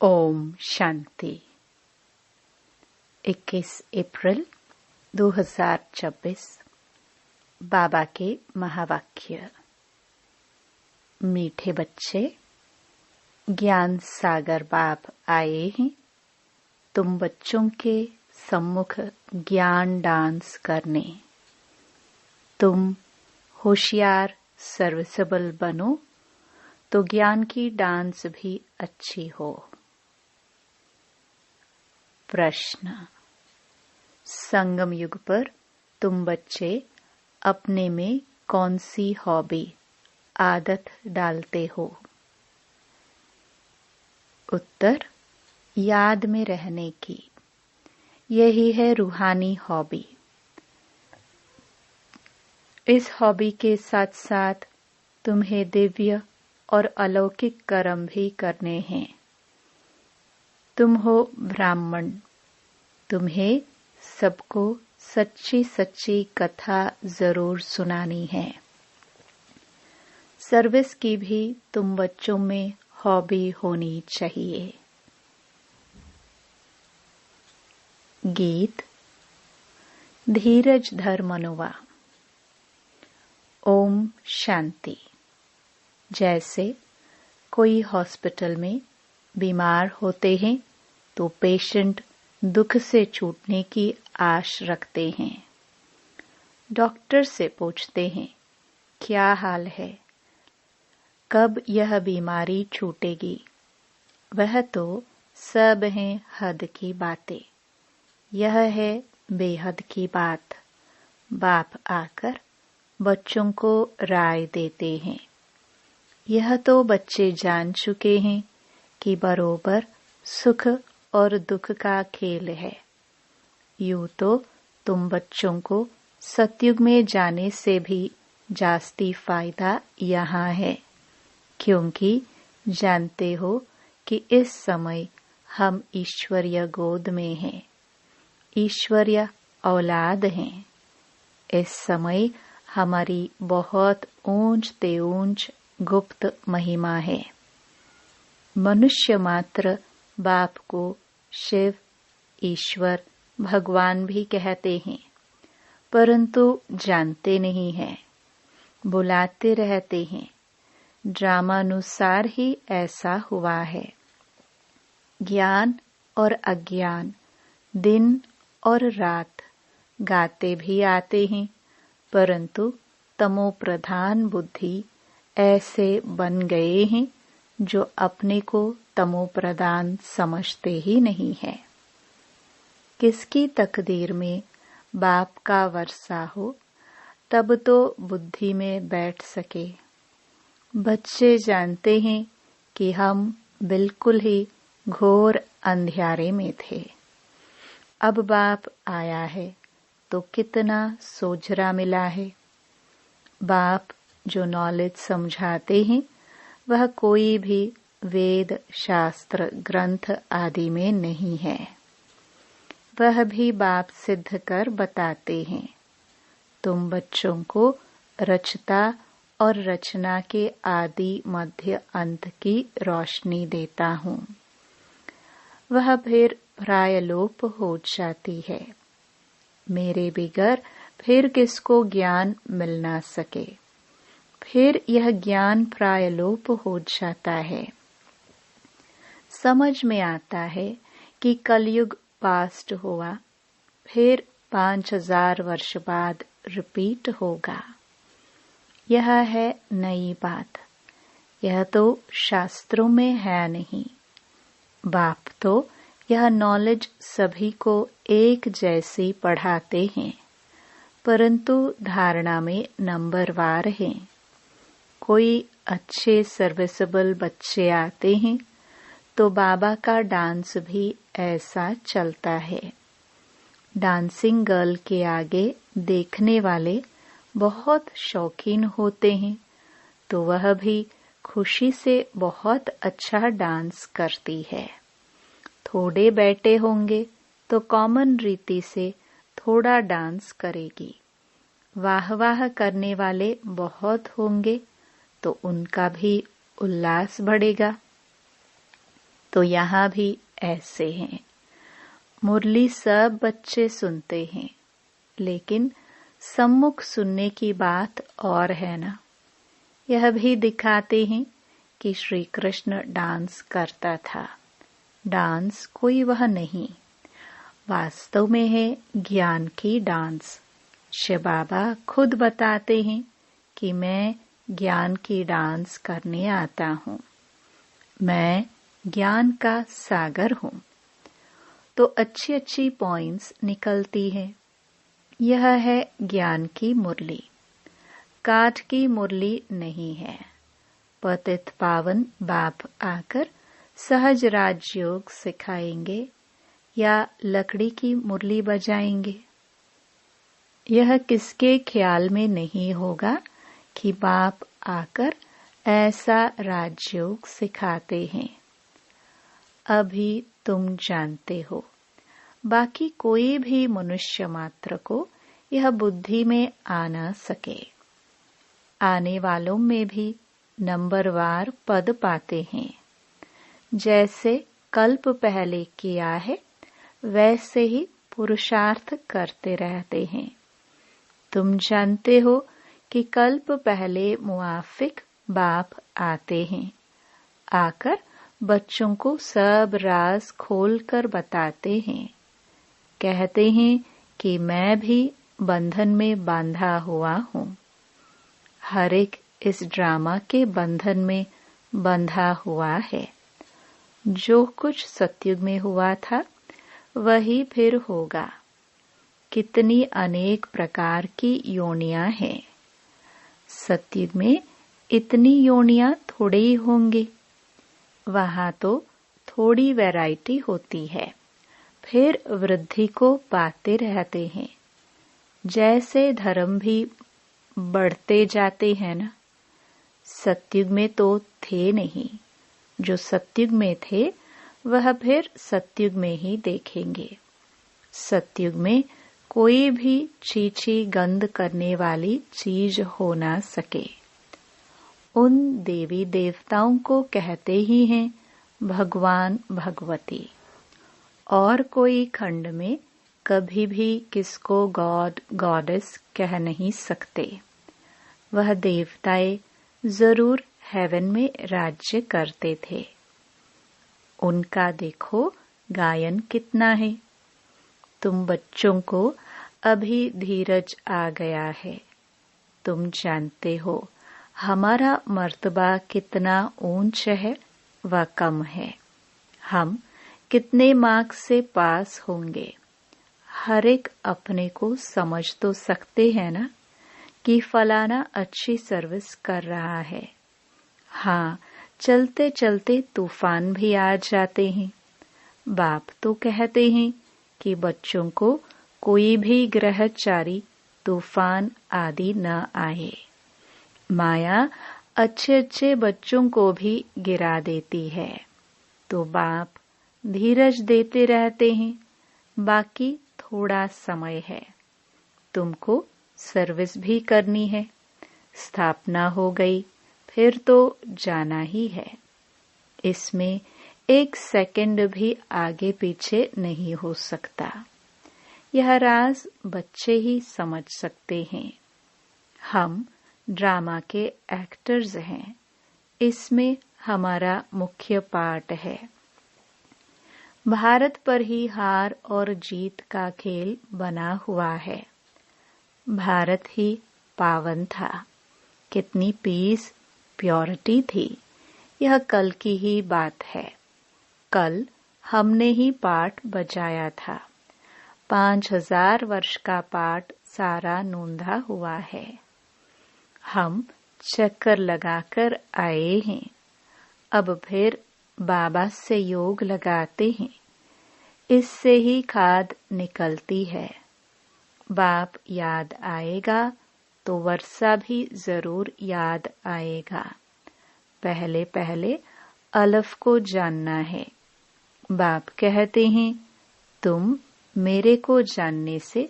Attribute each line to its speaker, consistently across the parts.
Speaker 1: ओम शांति। 21 अप्रैल 2026। बाबा के महावाक्य। मीठे बच्चे, ज्ञान सागर बाप आए हैं तुम बच्चों के सम्मुख ज्ञान डांस करने। तुम होशियार सर्विसेबल बनो तो ज्ञान की डांस भी अच्छी हो। प्रश्न। संगम युग पर तुम बच्चे अपने में कौन सी हॉबी आदत डालते हो? उत्तर। याद में रहने की। यही है रूहानी हॉबी। इस हॉबी के साथ साथ तुम्हें दिव्य और अलौकिक कर्म भी करने हैं। तुम हो ब्राह्मण, तुम्हें सबको सच्ची सच्ची कथा जरूर सुनानी है। सर्विस की भी तुम बच्चों में हॉबी होनी चाहिए। गीत। धीरज धर मनुवा। ओम शांति। जैसे कोई हॉस्पिटल में बीमार होते हैं तो पेशेंट दुख से छूटने की आश रखते हैं। डॉक्टर से पूछते हैं, क्या हाल है, कब यह बीमारी छूटेगी? वह तो सब हैं हद की बातें, यह है बेहद की बात। बाप आकर बच्चों को राय देते हैं। यह तो बच्चे जान चुके हैं कि बरोबर सुख और दुख का खेल है। यूं तो तुम बच्चों को सतयुग में जाने से भी जास्ती फायदा यहाँ है, क्योंकि जानते हो कि इस समय हम ईश्वरीय गोद में हैं, ईश्वरीय औलाद हैं। इस समय हमारी बहुत ऊंच ते ऊंच गुप्त महिमा है। मनुष्य मात्र बाप को शिव, ईश्वर, भगवान भी कहते हैं, परंतु जानते नहीं हैं, बुलाते रहते हैं। ड्रामानुसार ही ऐसा हुआ है। ज्ञान और अज्ञान दिन और रात गाते भी आते हैं, परंतु तमो प्रधान बुद्धि ऐसे बन गए हैं जो अपने को तमो प्रधान समझते ही नहीं है। किसकी तकदीर में बाप का वर्षा हो तब तो बुद्धि में बैठ सके। बच्चे जानते हैं कि हम बिल्कुल ही घोर अंधियारे में थे। अब बाप आया है तो कितना सोझरा मिला है। बाप जो नॉलेज समझाते हैं वह कोई भी वेद शास्त्र ग्रंथ आदि में नहीं है। वह भी बाप सिद्ध कर बताते हैं। तुम बच्चों को रचता और रचना के आदि मध्य अंत की रोशनी देता हूँ। वह फिर प्रायलोप हो जाती है। मेरे बिगर फिर किसको ज्ञान मिल ना सके। फिर यह ज्ञान प्रायलोप हो जाता है। समझ में आता है कि कलयुग पास्ट हुआ, फिर 5000 वर्ष बाद रिपीट होगा। यह है नई बात। यह तो शास्त्रों में है नहीं। बाप तो यह नॉलेज सभी को एक जैसी पढ़ाते हैं, परंतु धारणा में नंबरवार हैं। कोई अच्छे सर्विसेबल बच्चे आते हैं तो बाबा का डांस भी ऐसा चलता है। डांसिंग गर्ल के आगे देखने वाले बहुत शौकीन होते हैं तो वह भी खुशी से बहुत अच्छा डांस करती है। थोड़े बैठे होंगे तो कॉमन रीति से थोड़ा डांस करेगी। वाह वाह करने वाले बहुत होंगे तो उनका भी उल्लास बढ़ेगा। तो यहाँ भी ऐसे हैं। मुरली सब बच्चे सुनते हैं, लेकिन सम्मुख सुनने की बात और है ना। यह भी दिखाते हैं कि श्री कृष्ण डांस करता था। डांस कोई वह नहीं, वास्तव में है ज्ञान की डांस। शिव बाबा खुद बताते हैं कि मैं ज्ञान की डांस करने आता हूँ, मैं ज्ञान का सागर हूँ। तो अच्छी अच्छी पॉइंट्स निकलती है। यह है ज्ञान की मुरली, काठ की मुरली नहीं है। पतित पावन बाप आकर सहज राजयोग सिखाएंगे या लकड़ी की मुरली बजाएंगे। यह किसके ख्याल में नहीं होगा कि बाप आकर ऐसा राजयोग सिखाते हैं। अभी तुम जानते हो, बाकी कोई भी मनुष्य मात्र को यह बुद्धि में आ न सके। आने वालों में भी नंबरवार पद पाते हैं। जैसे कल्प पहले किया है, वैसे ही पुरुषार्थ करते रहते हैं। तुम जानते हो कि कल्प पहले मुआफिक बाप आते हैं, आकर बच्चों को सब राज खोलकर बताते हैं। कहते हैं कि मैं भी बंधन में बांधा हुआ हूँ। हर एक इस ड्रामा के बंधन में बंधा हुआ है। जो कुछ सतयुग में हुआ था वही फिर होगा। कितनी अनेक प्रकार की योनियां हैं। सतयुग में इतनी योनियां थोड़े ही होंगी। वहां तो थोड़ी वैरायटी होती है, फिर वृद्धि को पाते रहते हैं। जैसे धर्म भी बढ़ते जाते हैं ना। सतयुग में तो थे नहीं, जो सतयुग में थे वह फिर सतयुग में ही देखेंगे। सतयुग में कोई भी चीची गंध करने वाली चीज हो ना सके। उन देवी देवताओं को कहते ही हैं भगवान भगवती। और कोई खंड में कभी भी किसको गॉड गॉडेस कह नहीं सकते। वह देवताएं जरूर हेवन में राज्य करते थे। उनका देखो गायन कितना है। तुम बच्चों को अभी धीरज आ गया है। तुम जानते हो हमारा मर्तबा कितना ऊंच है व कम है। हम कितने मार्क्स से पास होंगे। हर एक अपने को समझ तो सकते हैं ना कि फलाना अच्छी सर्विस कर रहा है। हाँ, चलते चलते तूफान भी आ जाते हैं। बाप तो कहते हैं कि बच्चों को कोई भी ग्रहचारी तूफान आदि न आए। माया अच्छे अच्छे बच्चों को भी गिरा देती है। तो बाप धीरज देते रहते हैं। बाकी थोड़ा समय है। तुमको सर्विस भी करनी है। स्थापना हो गई फिर तो जाना ही है। इसमें एक सेकंड भी आगे पीछे नहीं हो सकता। यह राज बच्चे ही समझ सकते हैं। हम ड्रामा के एक्टर्स हैं। इसमें हमारा मुख्य पार्ट है। भारत पर ही हार और जीत का खेल बना हुआ है। भारत ही पावन था। कितनी पीस प्योरिटी थी। यह कल की ही बात है। कल हमने ही पाठ बजाया था। 5000 वर्ष का पाठ सारा नोंधा हुआ है। हम चक्कर लगाकर आए हैं। अब फिर बाबा से योग लगाते हैं। इससे ही खाद निकलती है। बाप याद आएगा तो वर्षा भी जरूर याद आएगा। पहले पहले अलफ को जानना है। बाप कहते हैं तुम मेरे को जानने से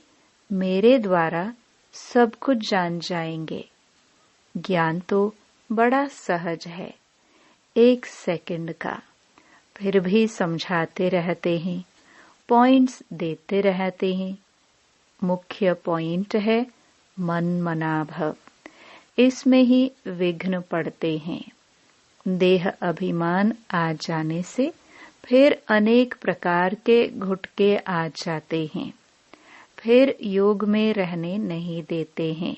Speaker 1: मेरे द्वारा सब कुछ जान जाएंगे। ज्ञान तो बड़ा सहज है, 1 सेकंड का। फिर भी समझाते रहते हैं, पॉइंट्स देते रहते हैं। मुख्य पॉइंट है मन मना भव। इसमें ही विघ्न पड़ते हैं। देह अभिमान आ जाने से फिर अनेक प्रकार के घुटके आ जाते हैं। फिर योग में रहने नहीं देते हैं।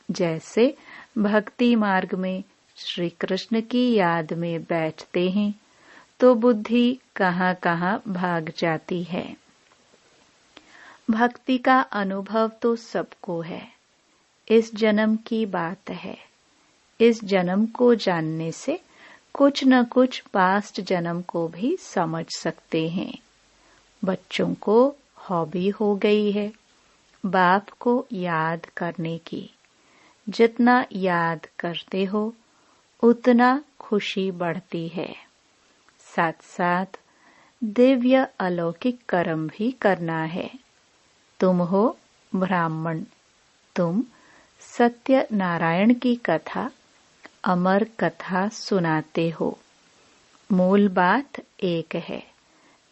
Speaker 1: जैसे भक्ति मार्ग में श्री कृष्ण की याद में बैठते हैं तो बुद्धि कहाँ कहाँ भाग जाती है। भक्ति का अनुभव तो सबको है। इस जन्म की बात है। इस जन्म को जानने से कुछ न कुछ पास्ट जन्म को भी समझ सकते हैं। बच्चों को हॉबी हो गई है बाप को याद करने की। जितना याद करते हो उतना खुशी बढ़ती है। साथ साथ दिव्य अलौकिक कर्म भी करना है। तुम हो ब्राह्मण, तुम सत्य नारायण की कथा, अमर कथा सुनाते हो। मूल बात एक है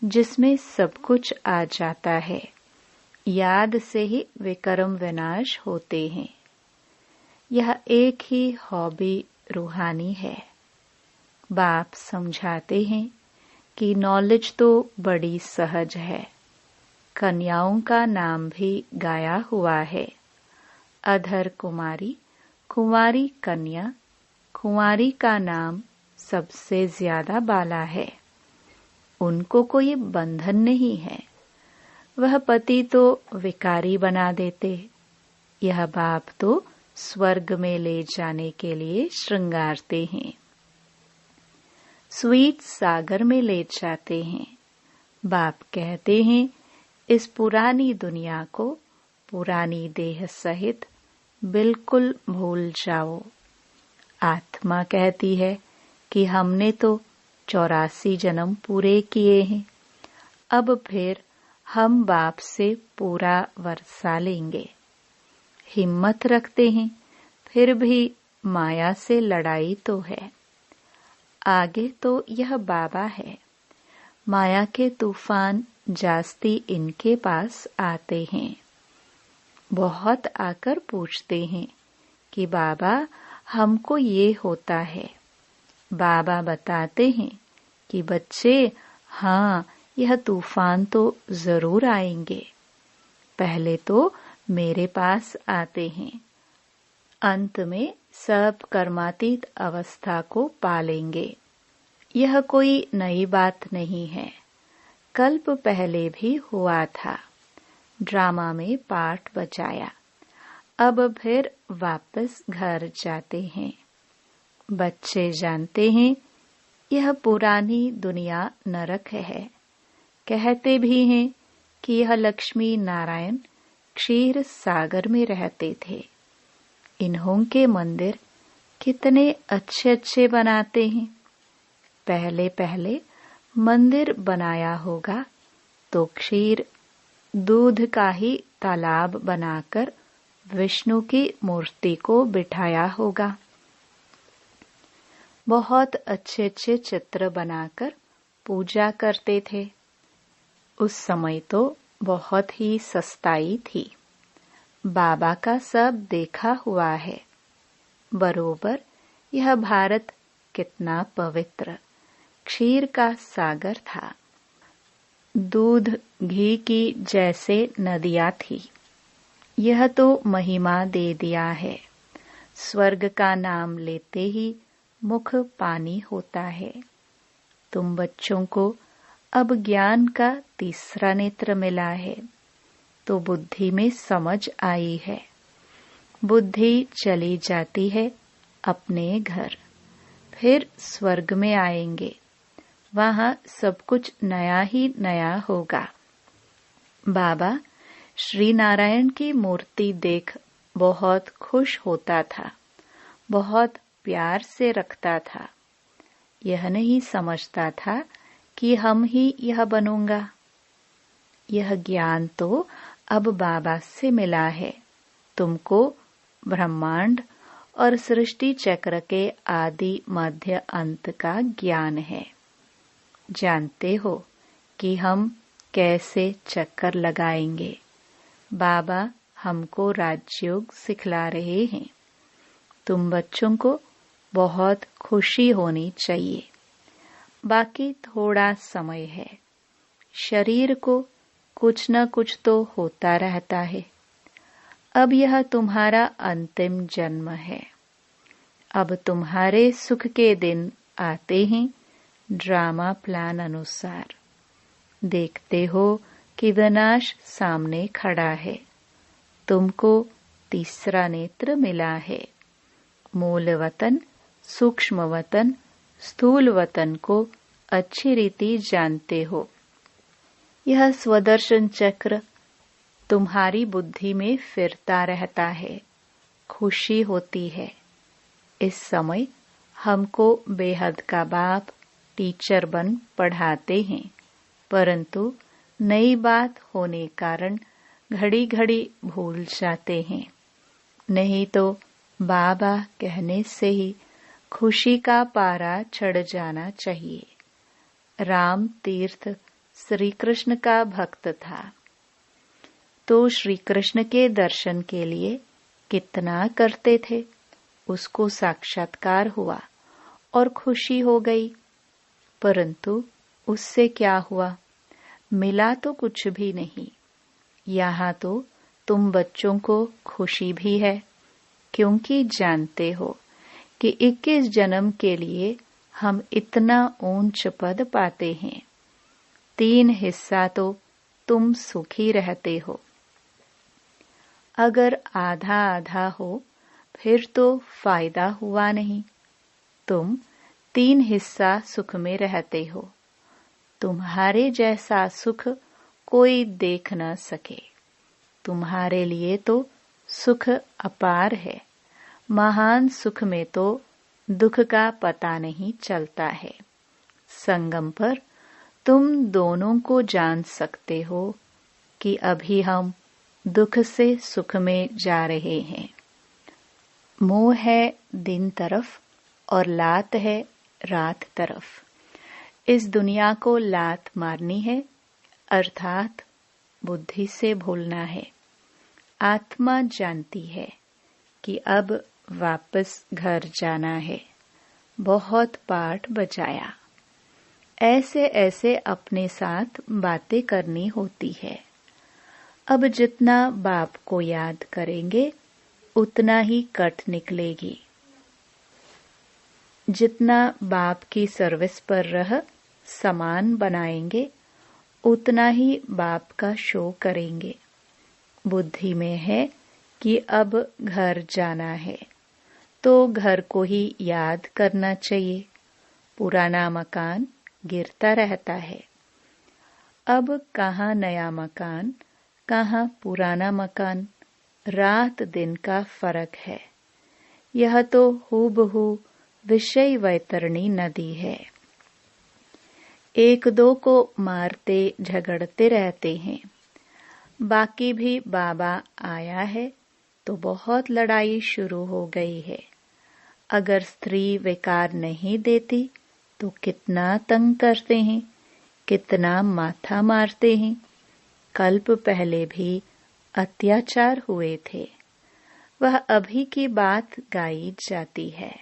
Speaker 1: जिसमें सब कुछ आ जाता है। याद से ही विकर्म विनाश होते हैं। यह एक ही हॉबी रूहानी है। बाप समझाते हैं कि नॉलेज तो बड़ी सहज है। कन्याओं का नाम भी गाया हुआ है। अधर कुमारी, कुंवारी कन्या। कुंवारी का नाम सबसे ज्यादा बाला है। उनको कोई बंधन नहीं है। वह पति तो विकारी बना देते। यह बाप तो स्वर्ग में ले जाने के लिए श्रृंगारते हैं। स्वीट सागर में ले जाते हैं। बाप कहते हैं इस पुरानी दुनिया को पुरानी देह सहित बिल्कुल भूल जाओ। आत्मा कहती है कि हमने तो 84 जन्म पूरे किए हैं। अब फिर हम बाप से पूरा वर्षा लेंगे। हिम्मत रखते हैं, फिर भी माया से लड़ाई तो है। आगे तो यह बाबा है। माया के तूफान जास्ती इनके पास आते हैं। बहुत आकर पूछते हैं कि बाबा हमको ये होता है। बाबा बताते हैं कि बच्चे, हाँ, यह तूफान तो जरूर आएंगे। पहले तो मेरे पास आते हैं, अंत में सब कर्मातीत अवस्था को पालेंगे। यह कोई नई बात नहीं है। कल्प पहले भी हुआ था। ड्रामा में पार्ट बचाया। अब फिर वापस घर जाते हैं। बच्चे जानते हैं यह पुरानी दुनिया नरक है। कहते भी हैं कि यह लक्ष्मी नारायण क्षीर सागर में रहते थे। इन्हों के मंदिर कितने अच्छे अच्छे बनाते हैं। पहले पहले मंदिर बनाया होगा तो क्षीर दूध का ही तालाब बनाकर विष्णु की मूर्ति को बिठाया होगा। बहुत अच्छे अच्छे चित्र बनाकर पूजा करते थे। उस समय तो बहुत ही सस्ताई थी। बाबा का सब देखा हुआ है। बरोबर यह भारत कितना पवित्र क्षीर का सागर था। दूध घी की जैसे नदियाँ थी। यह तो महिमा दे दिया है। स्वर्ग का नाम लेते ही मुख पानी होता है। तुम बच्चों को अब ज्ञान का तीसरा नेत्र मिला है तो बुद्धि में समझ आई है। बुद्धि चली जाती है अपने घर, फिर स्वर्ग में आएंगे। वहाँ सब कुछ नया ही नया होगा। बाबा श्री नारायण की मूर्ति देख बहुत खुश होता था, बहुत प्यार से रखता था। यह नहीं समझता था कि हम ही यह बनूंगा। यह ज्ञान तो अब बाबा से मिला है। तुमको ब्रह्मांड और सृष्टि चक्र के आदि मध्य अंत का ज्ञान है। जानते हो कि हम कैसे चक्कर लगाएंगे। बाबा हमको राजयोग सिखला रहे हैं। तुम बच्चों को बहुत खुशी होनी चाहिए। बाकी थोड़ा समय है। शरीर को कुछ न कुछ तो होता रहता है। अब यह तुम्हारा अंतिम जन्म है। अब तुम्हारे सुख के दिन आते हैं ड्रामा प्लान अनुसार। देखते हो कि विनाश सामने खड़ा है। तुमको तीसरा नेत्र मिला है। मूल वतन, सूक्ष्म वतन, स्थूल वतन को अच्छी रीति जानते हो। यह स्वदर्शन चक्र तुम्हारी बुद्धि में फिरता रहता है। खुशी होती है। इस समय हमको बेहद का बाप टीचर बन पढ़ाते हैं, परंतु नई बात होने कारण घड़ी घड़ी भूल जाते हैं। नहीं तो बाबा कहने से ही खुशी का पारा चढ़ जाना चाहिए। राम तीर्थ श्री कृष्ण का भक्त था, तो श्री कृष्ण के दर्शन के लिए कितना करते थे। उसको साक्षात्कार हुआ और खुशी हो गई, परंतु उससे क्या हुआ? मिला तो कुछ भी नहीं। यहाँ तो तुम बच्चों को खुशी भी है, क्योंकि जानते हो कि 21 जन्म के लिए हम इतना ऊंच पद पाते हैं। 3 हिस्सा तो तुम सुखी रहते हो। अगर आधा आधा हो फिर तो फायदा हुआ नहीं। तुम 3 हिस्सा सुख में रहते हो। तुम्हारे जैसा सुख कोई देख न सके। तुम्हारे लिए तो सुख अपार है। महान सुख में तो दुख का पता नहीं चलता है। संगम पर तुम दोनों को जान सकते हो कि अभी हम दुख से सुख में जा रहे हैं। मोह है दिन तरफ और लात है रात तरफ। इस दुनिया को लात मारनी है, अर्थात बुद्धि से भूलना है। आत्मा जानती है कि अब वापस घर जाना है। बहुत पाठ बजाया। ऐसे ऐसे अपने साथ बातें करनी होती है। अब जितना बाप को याद करेंगे उतना ही कट निकलेगी। जितना बाप की सर्विस पर रह समान बनाएंगे उतना ही बाप का शो करेंगे। बुद्धि में है कि अब घर जाना है, तो घर को ही याद करना चाहिए। पुराना मकान गिरता रहता है। अब कहाँ नया मकान, कहाँ पुराना मकान, रात दिन का फर्क है। यह तो हूबहू विषय वैतरणी नदी है। एक दो को मारते झगड़ते रहते हैं। बाकी भी बाबा आया है तो बहुत लड़ाई शुरू हो गई है। अगर स्त्री विकार नहीं देती तो कितना तंग करते हैं, कितना माथा मारते हैं। कल्प पहले भी अत्याचार हुए थे। वह अभी की बात गाई जाती है।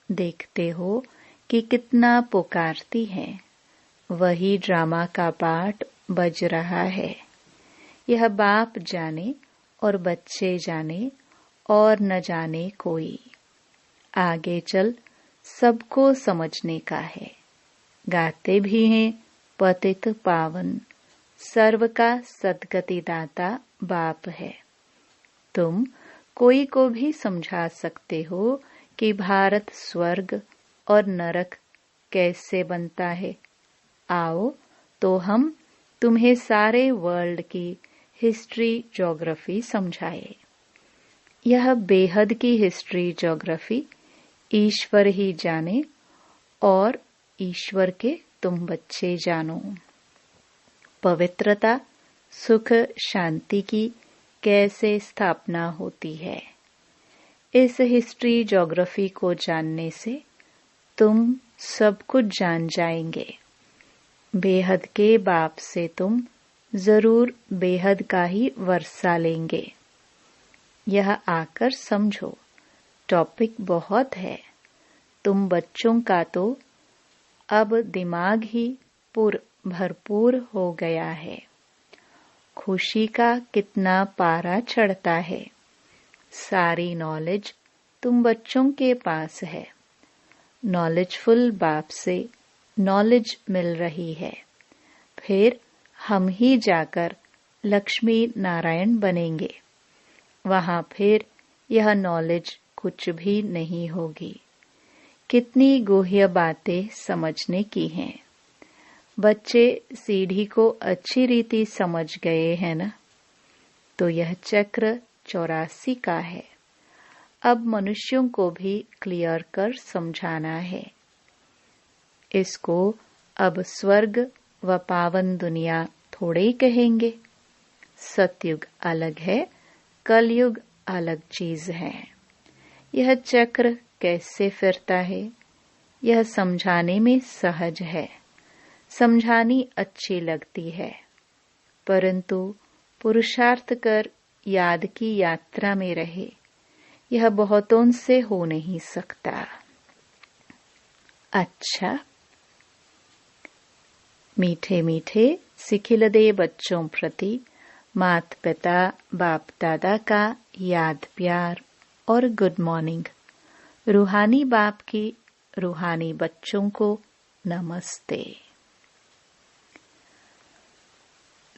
Speaker 1: देखते हो कि कितना पुकारती है। वही ड्रामा का पाठ बज रहा है। यह बाप जाने और बच्चे जाने और न जाने कोई। आगे चल सबको समझने का है। गाते भी हैं पतित पावन, सर्व का सद्गति दाता बाप है। तुम कोई को भी समझा सकते हो कि भारत स्वर्ग और नरक कैसे बनता है। आओ तो हम तुम्हें सारे वर्ल्ड की हिस्ट्री ज्योग्राफी समझाए। यह बेहद की हिस्ट्री ज्योग्राफी ईश्वर ही जाने और ईश्वर के तुम बच्चे जानो। पवित्रता, सुख, शांति की कैसे स्थापना होती है। इस हिस्ट्री ज्योग्राफी को जानने से तुम सब कुछ जान जाएंगे। बेहद के बाप से तुम जरूर बेहद का ही वर्षा लेंगे। यह आकर समझो, टॉपिक बहुत है। तुम बच्चों का तो अब दिमाग ही भरपूर हो गया है। खुशी का कितना पारा चढ़ता है। सारी नॉलेज तुम बच्चों के पास है। नॉलेजफुल बाप से नॉलेज मिल रही है। फिर हम ही जाकर लक्ष्मी नारायण बनेंगे। वहां फिर यह नॉलेज कुछ भी नहीं होगी। कितनी गुह्य बातें समझने की हैं। बच्चे सीढ़ी को अच्छी रीति समझ गए हैं ना। तो यह चक्र 84 का है। अब मनुष्यों को भी क्लियर कर समझाना है। इसको अब स्वर्ग व पावन दुनिया थोड़े ही कहेंगे। सतयुग अलग है, कलयुग अलग चीज है। यह चक्र कैसे फिरता है, यह समझाने में सहज है। समझानी अच्छी लगती है, परंतु पुरुषार्थ कर याद की यात्रा में रहे, यह बहुतों से हो नहीं सकता। अच्छा, मीठे मीठे सिखिलदे बच्चों प्रति मात पिता बाप दादा का याद प्यार और गुड मॉर्निंग। रूहानी बाप की रूहानी बच्चों को नमस्ते।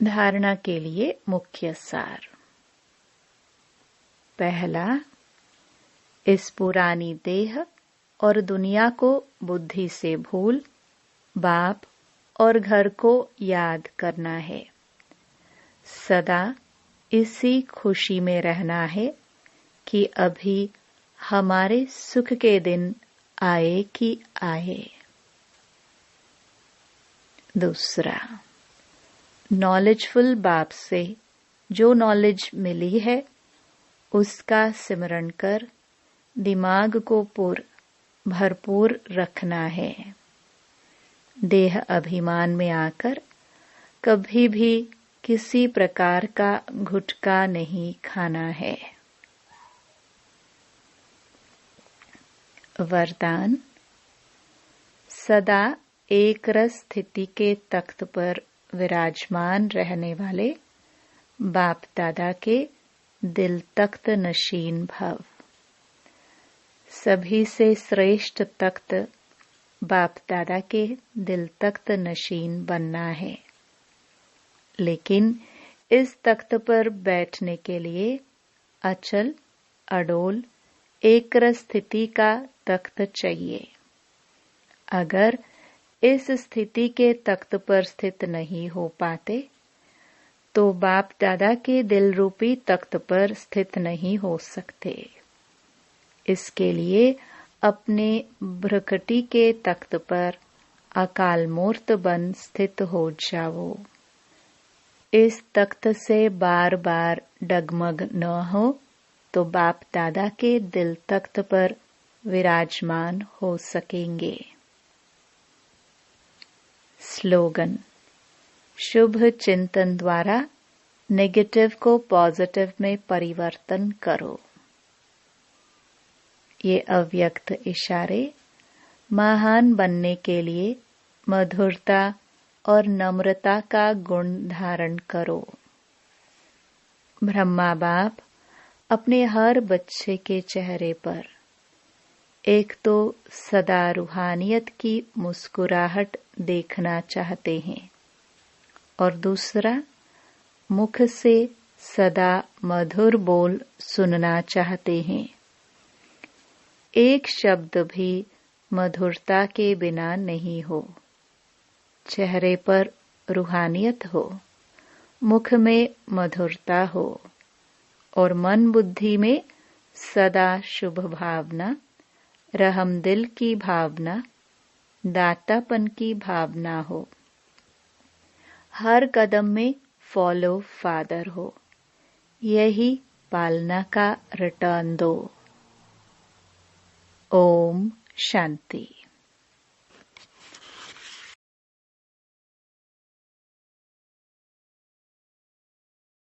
Speaker 1: धारणा के लिए मुख्य सार। पहला, इस पुरानी देह और दुनिया को बुद्धि से भूल बाप और घर को याद करना है। सदा इसी खुशी में रहना है कि अभी हमारे सुख के दिन आए कि आए। दूसरा, नॉलेजफुल बाप से जो नॉलेज मिली है उसका सिमरण कर दिमाग को भरपूर रखना है। देह अभिमान में आकर कभी भी किसी प्रकार का गुटखा नहीं खाना है। वरदान, सदा एक रस स्थिति के तख्त पर विराजमान रहने वाले बाप दादा के दिल तख्त नशीन भव। सभी से श्रेष्ठ तख्त बाप दादा के दिल तख्त नशीन बनना है। लेकिन इस तख्त पर बैठने के लिए अचल अडोल एक रस स्थिति का तख्त चाहिए। अगर इस स्थिति के तख्त पर स्थित नहीं हो पाते तो बाप दादा के दिल रूपी तख्त पर स्थित नहीं हो सकते। इसके लिए अपने भ्रकटी के तख्त पर अकाल मूर्त बन स्थित हो जाओ। इस तख्त से बार बार डगमग न हो तो बाप दादा के दिल तख्त पर विराजमान हो सकेंगे। स्लोगन, शुभ चिंतन द्वारा नेगेटिव को पॉजिटिव में परिवर्तन करो। ये अव्यक्त इशारे महान बनने के लिए मधुरता और नम्रता का गुण धारण करो। ब्रह्मा बाप अपने हर बच्चे के चेहरे पर एक तो सदा रूहानियत की मुस्कुराहट देखना चाहते हैं और दूसरा मुख से सदा मधुर बोल सुनना चाहते हैं। एक शब्द भी मधुरता के बिना नहीं हो। चेहरे पर रूहानियत हो, मुख में मधुरता हो और मन बुद्धि में सदा शुभ भावना, रहम दिल की भावना, दातापन की भावना हो। हर कदम में फॉलो फादर हो। यही पालना का रिटर्न दो। ओम शांति।